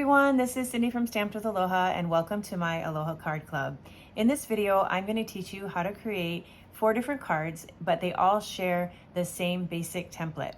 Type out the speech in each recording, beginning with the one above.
everyone, this is Cindy from Stamped with Aloha and welcome to my Aloha Card Club. In this video, I'm going to teach you how to create 4 different cards, but they all share the same basic template.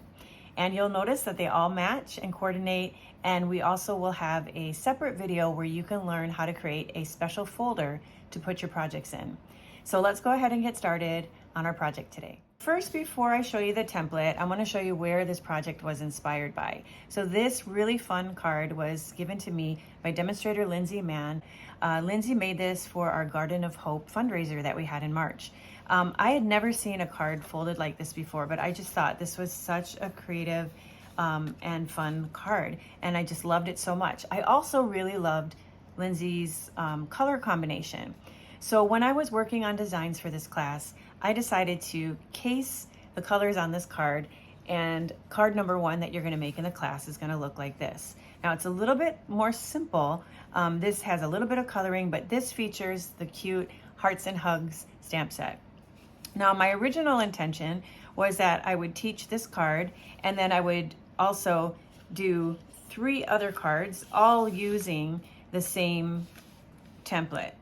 And you'll notice that they all match and coordinate, and we also will have a separate video where you can learn how to create a special folder to put your projects in. So let's go ahead and get started on our project today. First, before I show you the template, I want to show you where this project was inspired by. So this really fun card was given to me by demonstrator Lindsay Mann. Lindsay made this for our Garden of Hope fundraiser that we had in March. I had never seen a card folded like this before, but I just thought this was such a creative and fun card, and I just loved it so much. I also really loved Lindsay's color combination. So when I was working on designs for this class, I decided to case the colors on this card, and card number 1 that you're going to make in the class is going to look like this. Now it's a little bit more simple. This has a little bit of coloring, but this features the cute Hearts and Hugs stamp set. Now my original intention was that I would teach this card, and then I would also do 3 other cards all using the same template.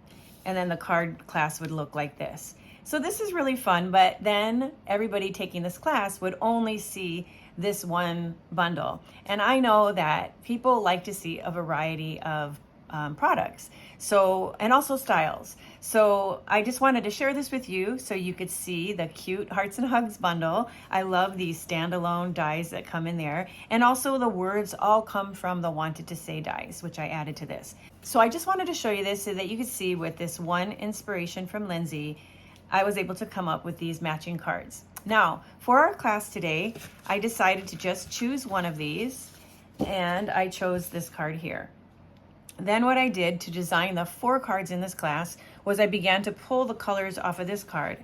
And then the card class would look like this. So this is really fun, but then everybody taking this class would only see this one bundle. And I know that people like to see a variety of products, and also styles. So I just wanted to share this with you so you could see the cute Hearts and Hugs bundle. I love these standalone dies that come in there. And also the words all come from the Wanted to Say dies, which I added to this. So I just wanted to show you this so that you could see with this one inspiration from Lindsay, I was able to come up with these matching cards. Now, for our class today, I decided to just choose one of these, and I chose this card here. Then what I did to design the 4 cards in this class was I began to pull the colors off of this card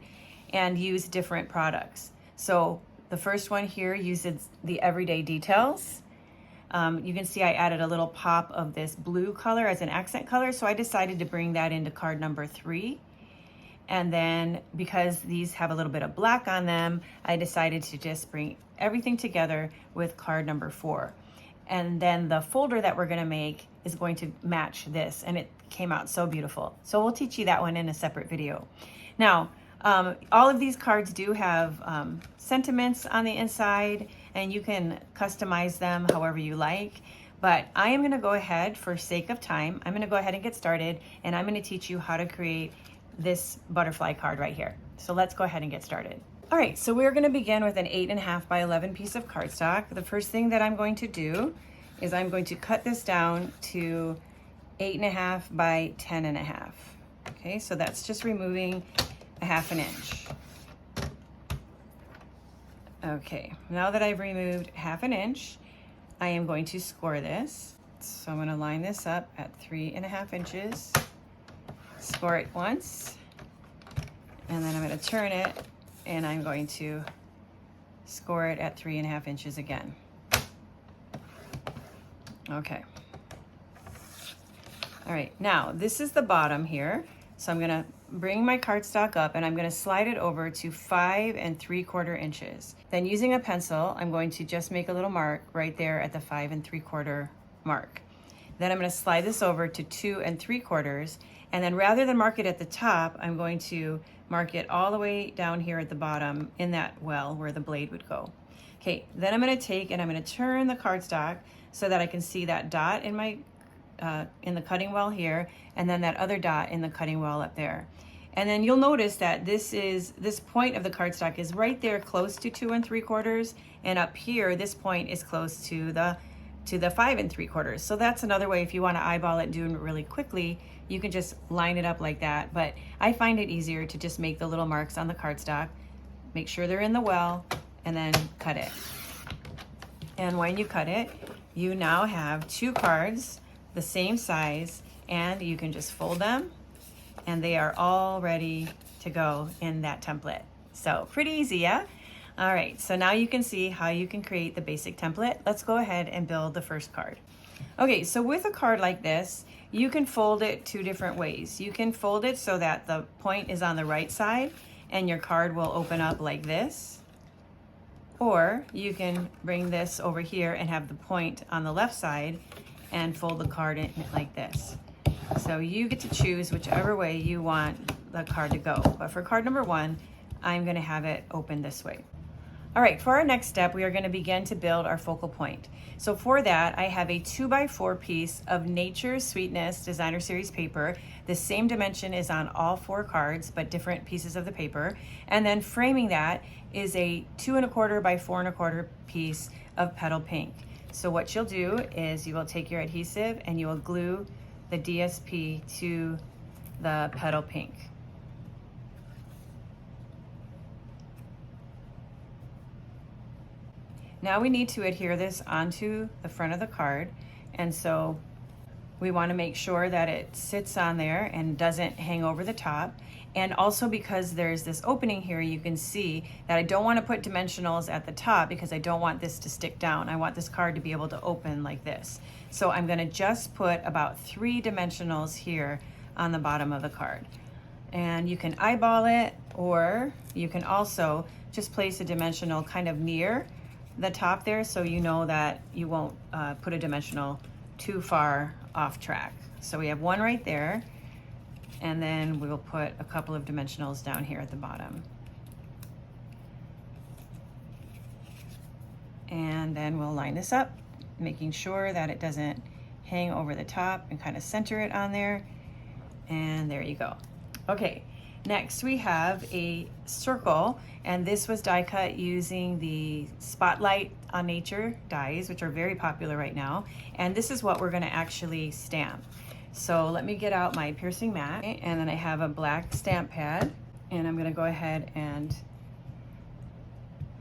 and use different products. So the first one here uses the Everyday Details. You can see I added a little pop of this blue color as an accent color, so I decided to bring that into card number 3. And then because these have a little bit of black on them, I decided to just bring everything together with card number 4. And then the folder that we're going to make is going to match this, and it came out so beautiful. So we'll teach you that one in a separate video. Now, all of these cards do have sentiments on the inside, and you can customize them however you like. But I am going to go ahead, for sake of time, I'm going to go ahead and get started, and I'm going to teach you how to create this butterfly card right here. So let's go ahead and get started. All right, so we're going to begin with an 8.5 by 11 piece of cardstock. The first thing that I'm going to do is I'm going to cut this down to 8.5 by 10.5. Okay, so that's just removing a 1/2 inch. Okay, now that I've removed 1/2 inch, I am going to score this. So I'm going to line this up at 3.5 inches. Score it once, and then I'm going to turn it, and I'm going to score it at 3.5 inches again. Okay. All right, now this is the bottom here. So I'm going to bring my cardstock up, and I'm going to slide it over to 5 3/4 inches. Then using a pencil, I'm going to just make a little mark right there at the 5 3/4 mark. Then I'm going to slide this over to 2 3/4. And then rather than mark it at the top, I'm going to mark it all the way down here at the bottom in that well where the blade would go. Okay, then I'm going to take and I'm going to turn the cardstock so that I can see that dot in my in the cutting well here, and then that other dot in the cutting well up there. And then you'll notice that this point of the cardstock is right there close to 2 3/4, and up here this point is close to the 5 3/4. So that's another way, if you want to eyeball it, doing it really quickly, you can just line it up like that. But I find it easier to just make the little marks on the cardstock, make sure they're in the well, and then cut it. And when you cut it, you now have 2 cards the same size, and you can just fold them, and they are all ready to go in that template. So pretty easy, yeah? All right, so now you can see how you can create the basic template. Let's go ahead and build the first card. Okay, so with a card like this, you can fold it 2 different ways. You can fold it so that the point is on the right side and your card will open up like this. Or you can bring this over here and have the point on the left side and fold the card in like this. So you get to choose whichever way you want the card to go. But for card number 1, I'm going to have it open this way. All right, for our next step, we are going to begin to build our focal point. So for that, I have a 2x4 piece of Nature's Sweetness Designer Series paper. The same dimension is on all 4 cards, but different pieces of the paper. And then framing that is a 2 1/4 by 4 1/4 piece of Petal Pink. So what you'll do is you will take your adhesive and you will glue the DSP to the Petal Pink. Now we need to adhere this onto the front of the card, and so we want to make sure that it sits on there and doesn't hang over the top. And also, because there's this opening here, you can see that I don't want to put dimensionals at the top because I don't want this to stick down. I want this card to be able to open like this. So I'm going to just put about 3 dimensionals here on the bottom of the card. And you can eyeball it, or you can also just place a dimensional kind of near the top there, so you know that you won't put a dimensional too far off track. So we have 1 right there, and then we'll put a couple of dimensionals down here at the bottom. And then we'll line this up, making sure that it doesn't hang over the top, and kind of center it on there. And there you go. Okay, next we have a circle, and this was die cut using the Spotlight on Nature dies, which are very popular right now. And this is what we're going to actually stamp. So let me get out my piercing mat, and then I have a black stamp pad, and I'm going to go ahead and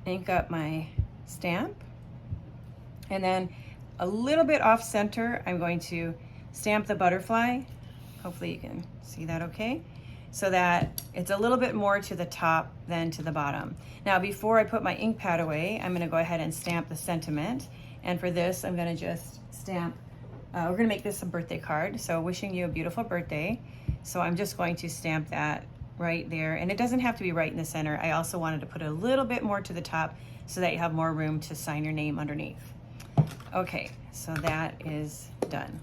ink up my stamp. And then a little bit off center, I'm going to stamp the butterfly. Hopefully you can see that okay, so that it's a little bit more to the top than to the bottom. Now, before I put my ink pad away, I'm going to go ahead and stamp the sentiment. And for this, I'm going to just stamp, we're going to make this a birthday card. So wishing you a beautiful birthday. So I'm just going to stamp that right there. And it doesn't have to be right in the center. I also wanted to put a little bit more to the top so that you have more room to sign your name underneath. Okay, so that is done.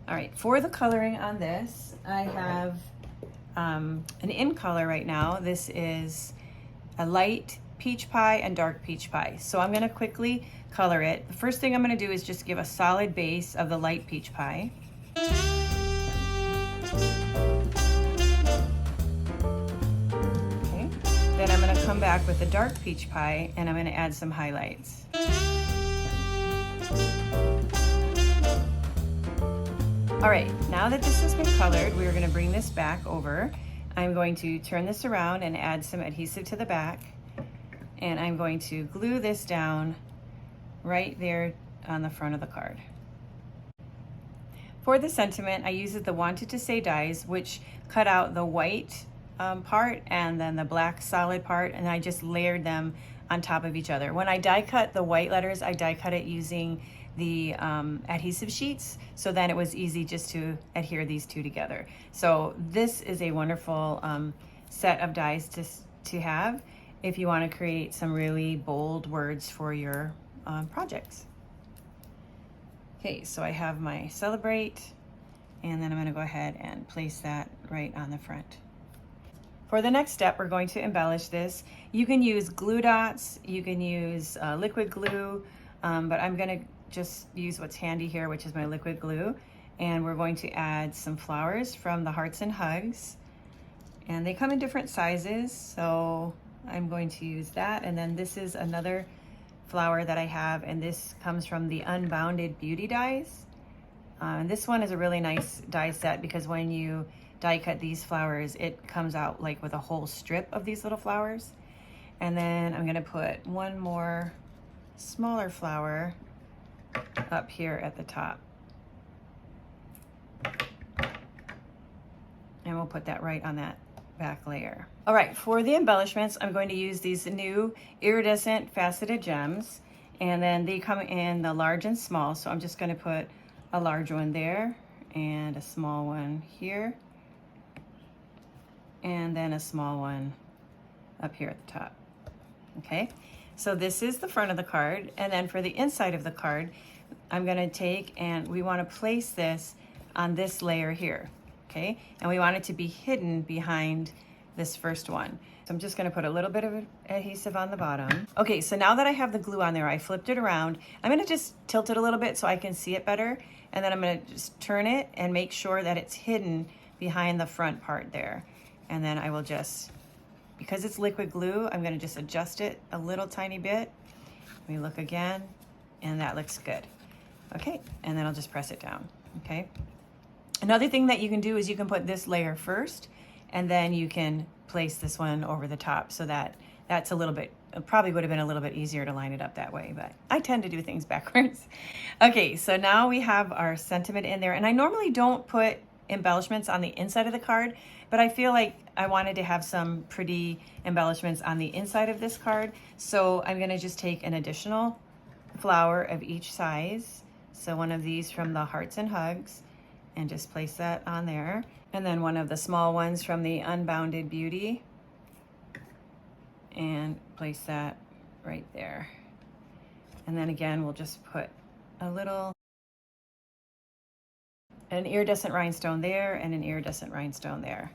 All right, for the coloring on this, I have an in color right now. This is a light peach pie and dark peach pie. So I'm gonna quickly color it. The first thing I'm gonna do is just give a solid base of the light peach pie. Okay, then I'm gonna come back with the dark peach pie, and I'm gonna add some highlights. All right, now that this has been colored, we're gonna bring this back over. I'm going to turn this around and add some adhesive to the back. And I'm going to glue this down right there on the front of the card. For the sentiment, I used the Wanted to Say dies, which cut out the white part and then the black solid part, and I just layered them on top of each other. When I die cut the white letters, I die cut it using the adhesive sheets, so then it was easy just to adhere these two together. So this is a wonderful set of dies to have if you want to create some really bold words for your projects. Okay, so I have my Celebrate, and then I'm going to go ahead and place that right on the front. For the next step, we're going to embellish this. You can use glue dots, you can use liquid glue, but I'm going to just use what's handy here, which is my liquid glue. And we're going to add some flowers from the Hearts and Hugs. And they come in different sizes, so I'm going to use that. And then this is another flower that I have, and this comes from the Unbounded Beauty dies. And this one is a really nice die set because when you die cut these flowers, it comes out like with a whole strip of these little flowers. And then I'm gonna put one more smaller flower up here at the top. And we'll put that right on that back layer. All right, for the embellishments, I'm going to use these new iridescent faceted gems, and then they come in the large and small, so I'm just going to put a large one there and a small one here, and then a small one up here at the top. Okay, so this is the front of the card, and then for the inside of the card, I'm gonna take and we wanna place this on this layer here, okay? And we want it to be hidden behind this first one. So I'm just gonna put a little bit of adhesive on the bottom. Okay, so now that I have the glue on there, I flipped it around. I'm gonna just tilt it a little bit so I can see it better. And then I'm gonna just turn it and make sure that it's hidden behind the front part there. And then I will just, because it's liquid glue, I'm gonna just adjust it a little tiny bit. Let me look again, and that looks good. Okay, and then I'll just press it down, okay? Another thing that you can do is you can put this layer first, and then you can place this one over the top so that that's a little bit, it probably would have been a little bit easier to line it up that way, but I tend to do things backwards. Okay, so now we have our sentiment in there, and I normally don't put embellishments on the inside of the card, but I feel like I wanted to have some pretty embellishments on the inside of this card. So I'm gonna just take an additional flower of each size. So one of these from the Hearts and Hugs, and just place that on there. And then one of the small ones from the Unbounded Beauty, and place that right there. And then again, we'll just put a little, an iridescent rhinestone there and an iridescent rhinestone there.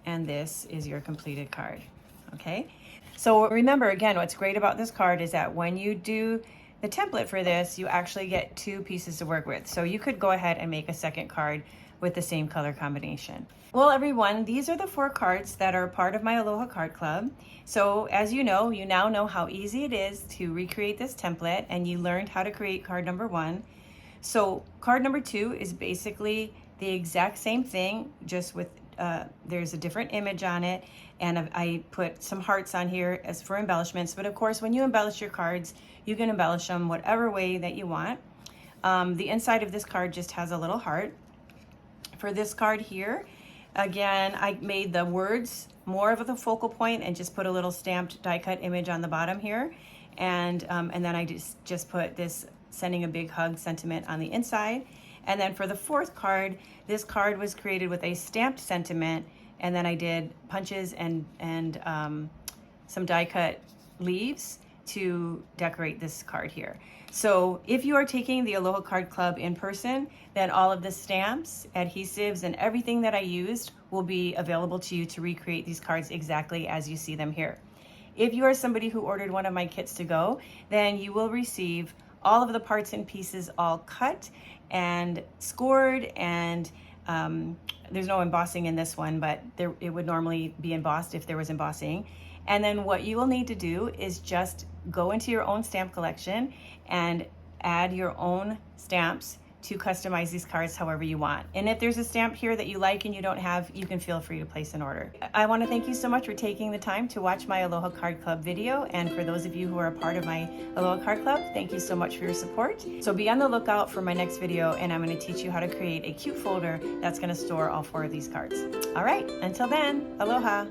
And this is your completed card, okay? So remember, again, what's great about this card is that when you do the template for this, you actually get 2 pieces to work with. So you could go ahead and make a second card with the same color combination. Well, everyone, these are the 4 cards that are part of my Aloha Card Club. So as you now know how easy it is to recreate this template, and you learned how to create card number 1. So card number 2 is basically the exact same thing, just with there's a different image on it, and I put some hearts on here as for embellishments. But of course, when you embellish your cards, you can embellish them whatever way that you want. The inside of this card just has a little heart. For this card here, again, I made the words more of the focal point and just put a little stamped die cut image on the bottom here, and then I just put this sending a big hug sentiment on the inside. And then for the 4th card, this card was created with a stamped sentiment, and then I did punches and some die cut leaves to decorate this card here. So if you are taking the Aloha Card Club in person, then all of the stamps, adhesives, and everything that I used will be available to you to recreate these cards exactly as you see them here. If you are somebody who ordered one of my kits to go, then you will receive all of the parts and pieces all cut and scored, and there's no embossing in this one, but it would normally be embossed if there was embossing. And then what you will need to do is just go into your own stamp collection and add your own stamps to customize these cards however you want. And if there's a stamp here that you like and you don't have, you can feel free to place an order. I want to thank you so much for taking the time to watch my Aloha Card Club video. And for those of you who are a part of my Aloha Card Club, thank you so much for your support. So be on the lookout for my next video, and I'm going to teach you how to create a cute folder that's going to store all 4 of these cards. All right, until then, aloha.